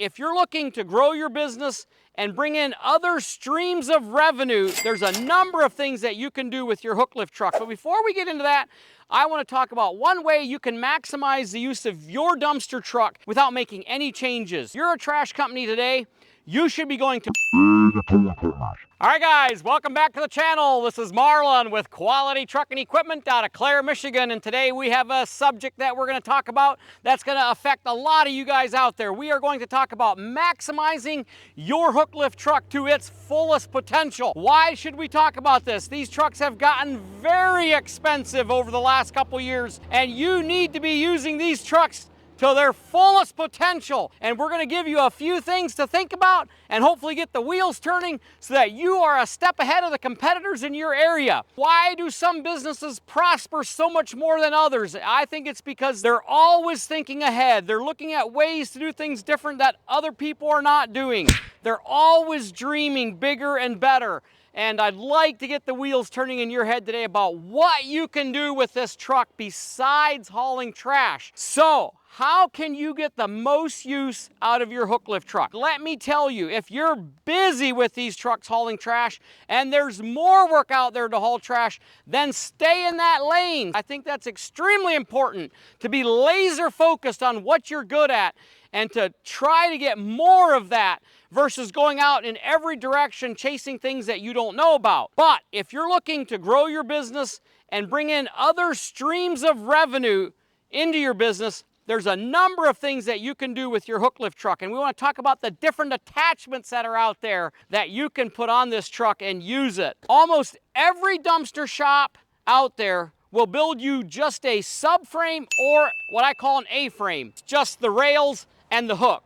if you're looking to grow your business and bring in other streams of revenue, there's a number of things that you can do with your Hooklift truck. But before we get into that, I want to talk about one way you can maximize the use of your dumpster truck without making any changes. You're a trash company today, you should be going to... All right, guys, welcome back to the channel. This is Marlon with Quality Trucking Equipment out of Clare, Michigan. And today we have a subject that we're going to talk about that's going to affect a lot of you guys out there. We are going to talk about maximizing your Hooklift truck to its fullest potential. Why should we talk about this? These trucks have gotten very expensive over the last couple years, and you need to be using these trucks to their fullest potential. And we're going to give you a few things to think about and hopefully get the wheels turning so that you are a step ahead of the competitors in your area. Why do some businesses prosper so much more than others? I think it's because they're always thinking ahead. They're looking at ways to do things different that other people are not doing. They're always dreaming bigger and better. And I'd like to get the wheels turning in your head today about what you can do with this truck besides hauling trash. So, how can you get the most use out of your Hooklift truck? Let me tell you, if you're busy with these trucks hauling trash and there's more work out there to haul trash, then stay in that lane. I think that's extremely important, to be laser focused on what you're good at and to try to get more of that versus going out in every direction chasing things that you don't know about. But if you're looking to grow your business and bring in other streams of revenue into your business, there's a number of things that you can do with your Hooklift truck, and we want to talk about the different attachments that are out there that you can put on this truck and use it. Almost every dumpster shop out there will build you just a subframe or what I call an A-frame, just the rails and the hook.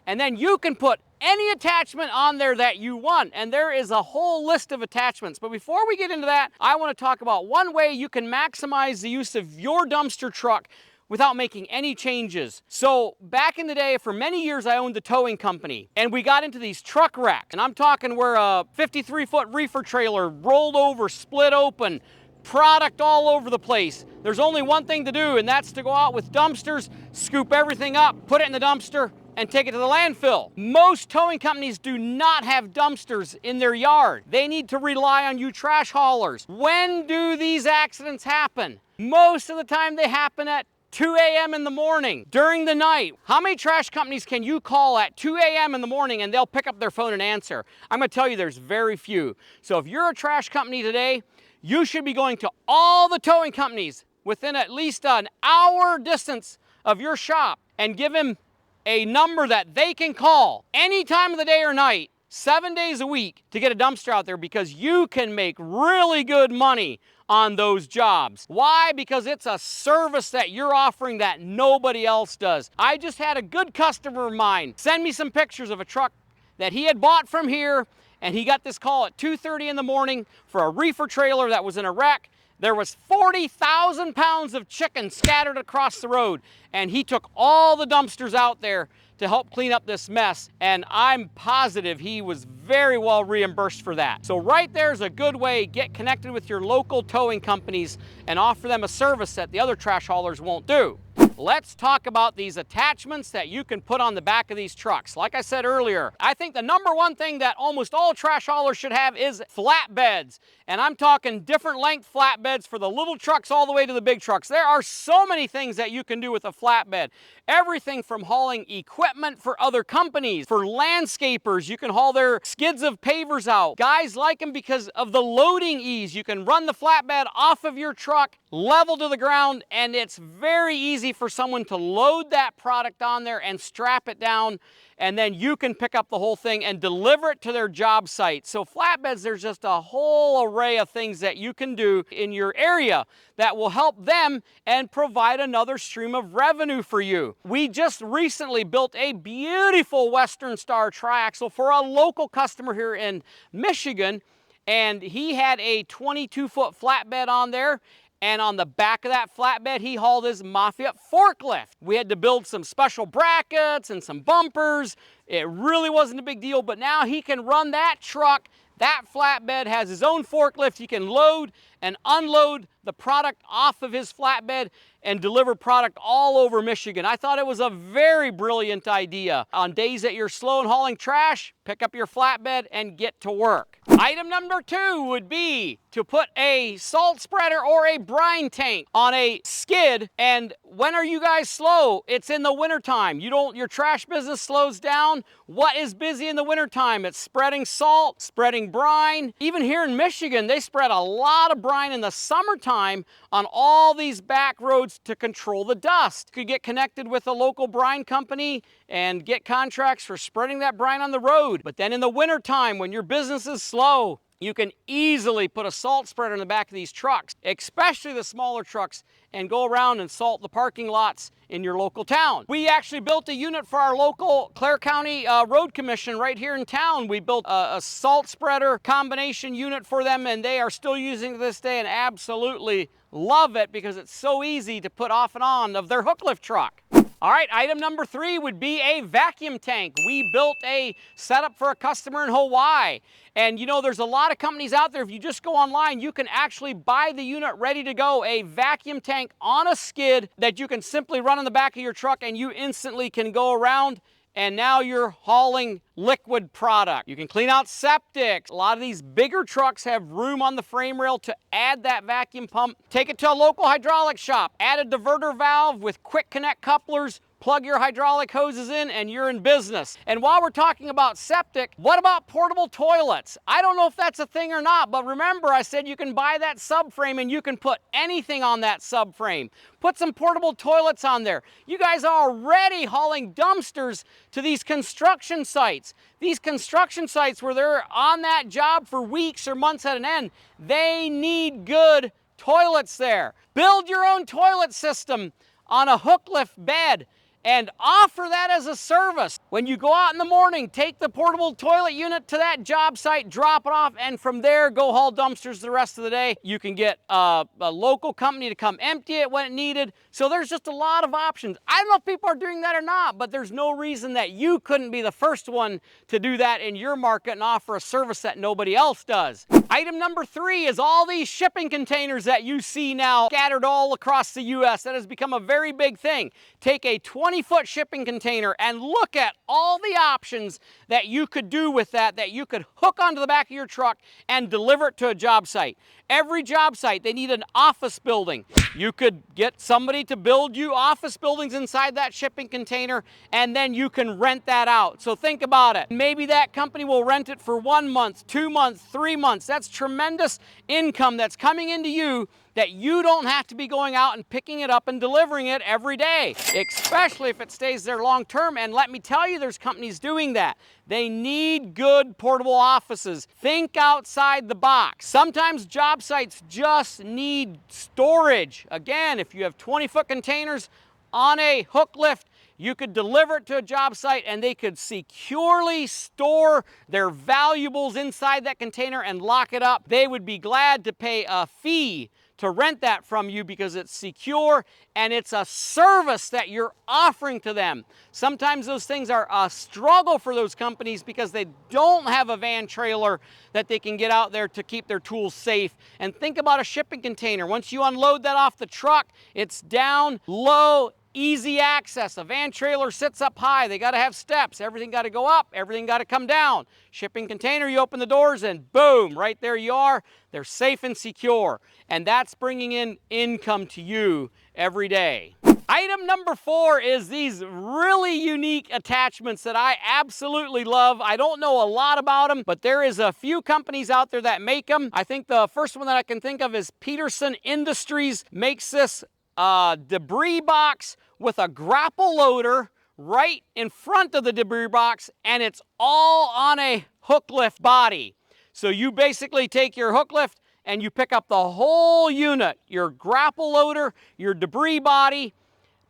And then you can put any attachment on there that you want, and there is a whole list of attachments. But before we get into that, I want to talk about one way you can maximize the use of your dumpster truck without making any changes. So back in the day, for many years, I owned a towing company, and we got into these truck racks. And I'm talking where a 53-foot reefer trailer rolled over, split open, product all over the place. There's only one thing to do, and that's to go out with dumpsters, scoop everything up, put it in the dumpster, and take it to the landfill. Most towing companies do not have dumpsters in their yard. They need to rely on you trash haulers. When do these accidents happen? Most of the time they happen at 2 a.m. in the morning, during the night. How many trash companies can you call at 2 a.m. in the morning and they'll pick up their phone and answer? I'm gonna tell you there's very few. So if you're a trash company today, you should be going to all the towing companies within at least an hour distance of your shop and give them a number that they can call any time of the day or night, 7 days a week, to get a dumpster out there, because you can make really good money on those jobs. Why? Because it's a service that you're offering that nobody else does. I just had a good customer of mine send me some pictures of a truck that he had bought from here, and he got this call at 2:30 in the morning for a reefer trailer that was in a wreck. There was 40,000 pounds of chicken scattered across the road, and he took all the dumpsters out there to help clean up this mess, and I'm positive he was very well reimbursed for that. So right there's a good way. Get connected with your local towing companies and offer them a service that the other trash haulers won't do. Let's talk about these attachments that you can put on the back of these trucks. Like I said earlier, I think the number one thing that almost all trash haulers should have is flatbeds. And I'm talking different length flatbeds for the little trucks all the way to the big trucks. There are so many things that you can do with a flatbed. Everything from hauling equipment for other companies. For landscapers, you can haul their skids of pavers out. Guys like them because of the loading ease. You can run the flatbed off of your truck, level to the ground, and it's very easy for someone to load that product on there and strap it down, and then you can pick up the whole thing and deliver it to their job site. So flatbeds, there's just a whole array of things that you can do in your area that will help them and provide another stream of revenue for you. We just recently built a beautiful Western Star triaxle for a local customer here in Michigan, and he had a 22-foot flatbed on there. And on the back of that flatbed, he hauled his Mafia forklift. We had to build some special brackets and some bumpers. It really wasn't a big deal, but now he can run that truck. That flatbed has his own forklift. He can load and unload the product off of his flatbed and deliver product all over Michigan. I thought it was a very brilliant idea. On days that you're slow in hauling trash, pick up your flatbed and get to work. Item number 2 would be to put a salt spreader or a brine tank on a skid. And when are you guys slow? It's in the wintertime. Your trash business slows down. What is busy in the wintertime? It's spreading salt, spreading brine. Even here in Michigan, they spread a lot of brine in the summertime on all these back roads to control the dust. You could get connected with a local brine company and get contracts for spreading that brine on the road. But then in the wintertime, when your business is slow, you can easily put a salt spreader in the back of these trucks, especially the smaller trucks, and go around and salt the parking lots in your local town. We actually built a unit for our local Clare County Road Commission right here in town. We built a salt spreader combination unit for them, and they are still using it to this day and absolutely love it because it's so easy to put off and on of their Hooklift truck. All right, item number 3 would be a vacuum tank. We built a setup for a customer in Hawaii. And you know, there's a lot of companies out there. If you just go online, you can actually buy the unit ready to go, a vacuum tank on a skid that you can simply run on the back of your truck and you instantly can go around and now you're hauling liquid product. You can clean out septic. A lot of these bigger trucks have room on the frame rail to add that vacuum pump. Take it to a local hydraulic shop. Add a diverter valve with quick connect couplers. Plug your hydraulic hoses in and you're in business. And while we're talking about septic, what about portable toilets? I don't know if that's a thing or not, but remember I said you can buy that subframe and you can put anything on that subframe. Put some portable toilets on there. You guys are already hauling dumpsters to these construction sites. These construction sites where they're on that job for weeks or months at an end, they need good toilets there. Build your own toilet system on a Hooklift bed and offer that as a service. When you go out in the morning, take the portable toilet unit to that job site, drop it off, and from there, go haul dumpsters the rest of the day. You can get a local company to come empty it when it needed. So there's just a lot of options. I don't know if people are doing that or not, but there's no reason that you couldn't be the first one to do that in your market and offer a service that nobody else does. Item number 3 is all these shipping containers that you see now scattered all across the U.S. That has become a very big thing. Take a 20-foot shipping container and look at all the options that you could do with that you could hook onto the back of your truck and deliver it to a job site. Every job site, they need an office building. You could get somebody to build you office buildings inside that shipping container, and then you can rent that out. So think about it. Maybe that company will rent it for 1 month, 2 months, 3 months. That's tremendous income that's coming into you that you don't have to be going out and picking it up and delivering it every day, especially if it stays there long term. And let me tell you, there's companies doing that. They need good portable offices. Think outside the box. Sometimes job sites just need storage. Again, if you have 20-foot containers on a Hooklift, you could deliver it to a job site and they could securely store their valuables inside that container and lock it up. They would be glad to pay a fee to rent that from you because it's secure and it's a service that you're offering to them. Sometimes those things are a struggle for those companies because they don't have a van trailer that they can get out there to keep their tools safe. And think about a shipping container. Once you unload that off the truck, it's down low, easy access. A van trailer sits up high. They got to have steps. Everything got to go up. Everything got to come down. Shipping container, you open the doors and boom, right there you are. They're safe and secure. And that's bringing in income to you every day. Item number 4 is these really unique attachments that I absolutely love. I don't know a lot about them, but there is a few companies out there that make them. I think the first one that I can think of is Peterson Industries makes this debris box with a grapple loader right in front of the debris box, and it's all on a Hooklift body. So you basically take your Hooklift and you pick up the whole unit, your grapple loader, your debris body,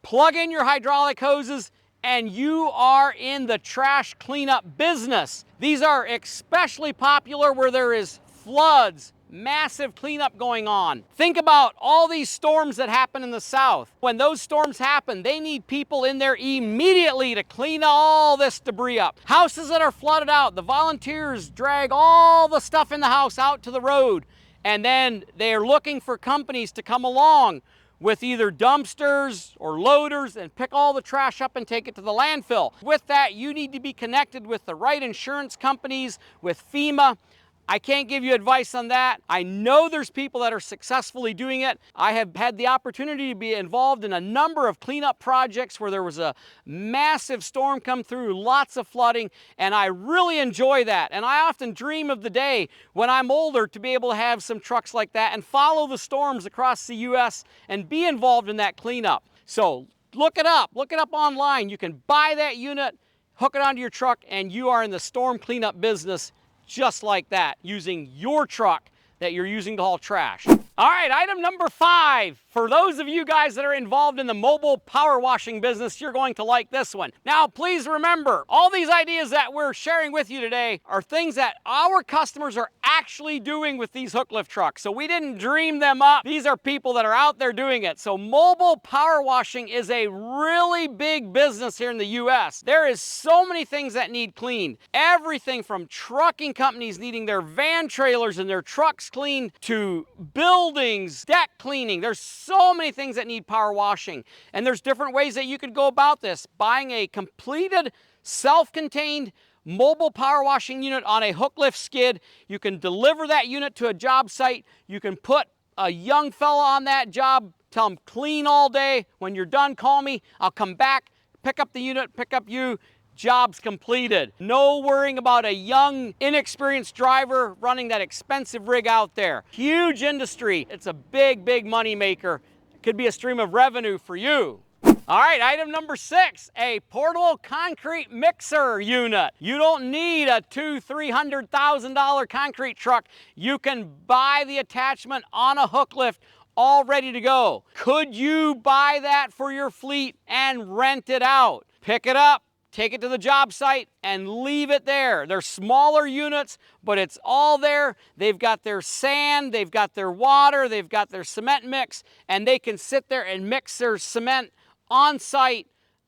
plug in your hydraulic hoses, and you are in the trash cleanup business. These are especially popular where there is floods, massive cleanup going on. Think about all these storms that happen in the south. When those storms happen, they need people in there immediately to clean all this debris up. Houses that are flooded out, the volunteers drag all the stuff in the house out to the road And then they are looking for companies to come along with either dumpsters or loaders and pick all the trash up and take it to the landfill. With that, you need to be connected with the right insurance companies, with FEMA. I can't give you advice on that. I know there's people that are successfully doing it. I have had the opportunity to be involved in a number of cleanup projects where there was a massive storm come through, lots of flooding, and I really enjoy that. And I often dream of the day when I'm older to be able to have some trucks like that and follow the storms across the U.S. and be involved in that cleanup. So look it up online. You can buy that unit, hook it onto your truck, and you are in the storm cleanup business just like that, using your truck that you're using to haul trash. All right, item number 5. For those of you guys that are involved in the mobile power washing business, you're going to like this one. Now, please remember, all these ideas that we're sharing with you today are things that our customers are actually doing with these Hooklift trucks. So we didn't dream them up. These are people that are out there doing it. So mobile power washing is a really big business here in the U.S. There is so many things that need cleaned. Everything from trucking companies needing their van trailers and their trucks cleaned to buildings, deck cleaning. There's so many things that need power washing. And there's different ways that you could go about this. Buying a completed, self-contained mobile power washing unit on a Hooklift skid. You can deliver that unit to a job site. You can put a young fella on that job, tell him clean all day. When you're done, call me. I'll come back, pick up the unit, pick up you. Job's completed. No worrying about a young, inexperienced driver running that expensive rig out there. Huge industry. It's a big, big money maker. It could be a stream of revenue for you. All right, item number 6, a portable concrete mixer unit. You don't need a $200,000-$300,000 concrete truck. You can buy the attachment on a Hooklift all ready to go. Could you buy that for your fleet and rent it out? Pick it up, take it to the job site, and leave it there. They're smaller units, but it's all there. They've got their sand, they've got their water, they've got their cement mix, and they can sit there and mix their cement on site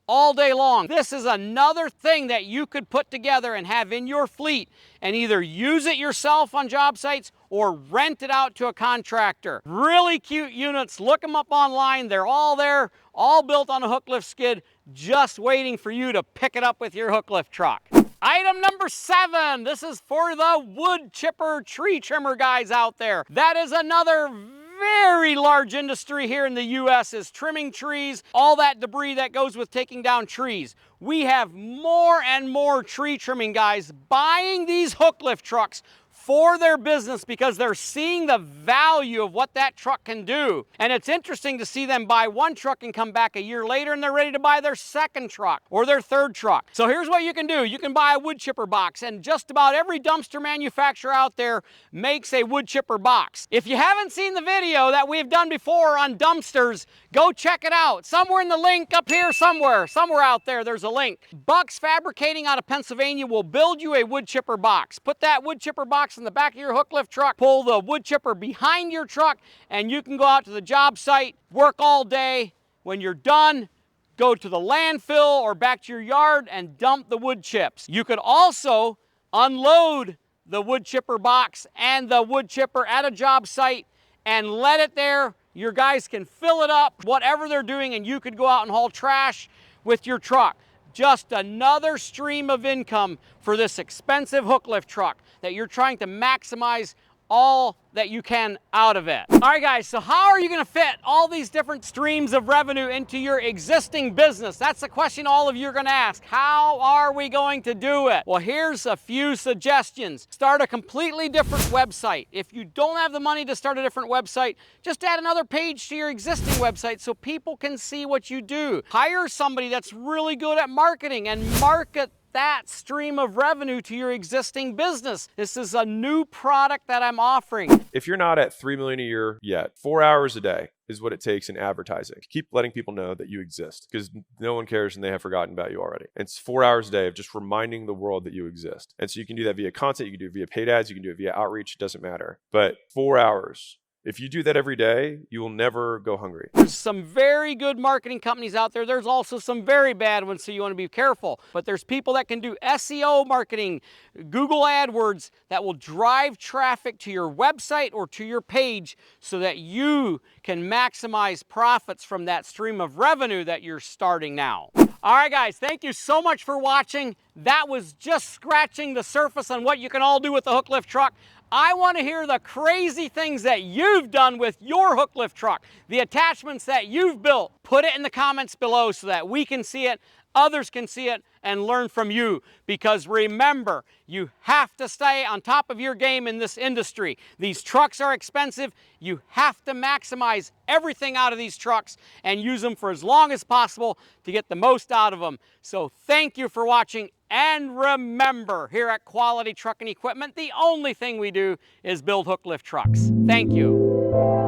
all day long. This is another thing that you could put together and have in your fleet and either use it yourself on job sites or rent it out to a contractor. Really cute units. Look them up online. They're all there, all built on a Hooklift skid, just waiting for you to pick it up with your Hooklift truck. Item number 7. This is for the wood chipper, tree trimmer guys out there. That is another very large industry here in the U.S. is trimming trees, all that debris that goes with taking down trees. We have more and more tree trimming guys buying these Hooklift trucks for their business because they're seeing the value of what that truck can do. And it's interesting to see them buy one truck and come back a year later and they're ready to buy their second truck or their third truck. So here's what you can do. You can buy a wood chipper box, and just about every dumpster manufacturer out there makes a wood chipper box. If you haven't seen the video that we've done before on dumpsters, go check it out. Somewhere in the link up here, somewhere out there, there's a link. Bucks Fabricating out of Pennsylvania will build you a wood chipper box. Put that wood chipper box in the back of your Hooklift truck, pull the wood chipper behind your truck, and you can go out to the job site, work all day. When you're done, go to the landfill or back to your yard and dump the wood chips. You could also unload the wood chipper box and the wood chipper at a job site and let it there. Your guys can fill it up, whatever they're doing, and you could go out and haul trash with your truck. Just another stream of income for this expensive Hooklift truck that you're trying to maximize all that you can out of it. All right, guys, so how are you gonna fit all these different streams of revenue into your existing business? That's the question all of you are gonna ask. How are we going to do it? Well, here's a few suggestions. Start a completely different website. If you don't have the money to start a different website, just add another page to your existing website so people can see what you do. Hire somebody that's really good at marketing and market that stream of revenue to your existing business. This is a new product that I'm offering. If you're not at $3 million a year yet, 4 hours a day is what it takes in advertising. Keep letting people know that you exist because no one cares and they have forgotten about you already. And it's 4 hours a day of just reminding the world that you exist. And so you can do that via content, you can do it via paid ads, you can do it via outreach, it doesn't matter. But 4 hours If you do that every day, you will never go hungry. There's some very good marketing companies out there. There's also some very bad ones, so you want to be careful. But there's people that can do SEO marketing, Google AdWords, that will drive traffic to your website or to your page so that you can maximize profits from that stream of revenue that you're starting now. All right, guys, thank you so much for watching. That was just scratching the surface on what you can all do with the Hooklift truck. I want to hear the crazy things that you've done with your Hooklift truck, the attachments that you've built. Put it in the comments below so that we can see it, others can see it, and learn from you. Because remember, you have to stay on top of your game in this industry. These trucks are expensive. You have to maximize everything out of these trucks and use them for as long as possible to get the most out of them. So thank you for watching. And remember, here at Quality Trucking Equipment, the only thing we do is build Hooklift trucks. Thank you.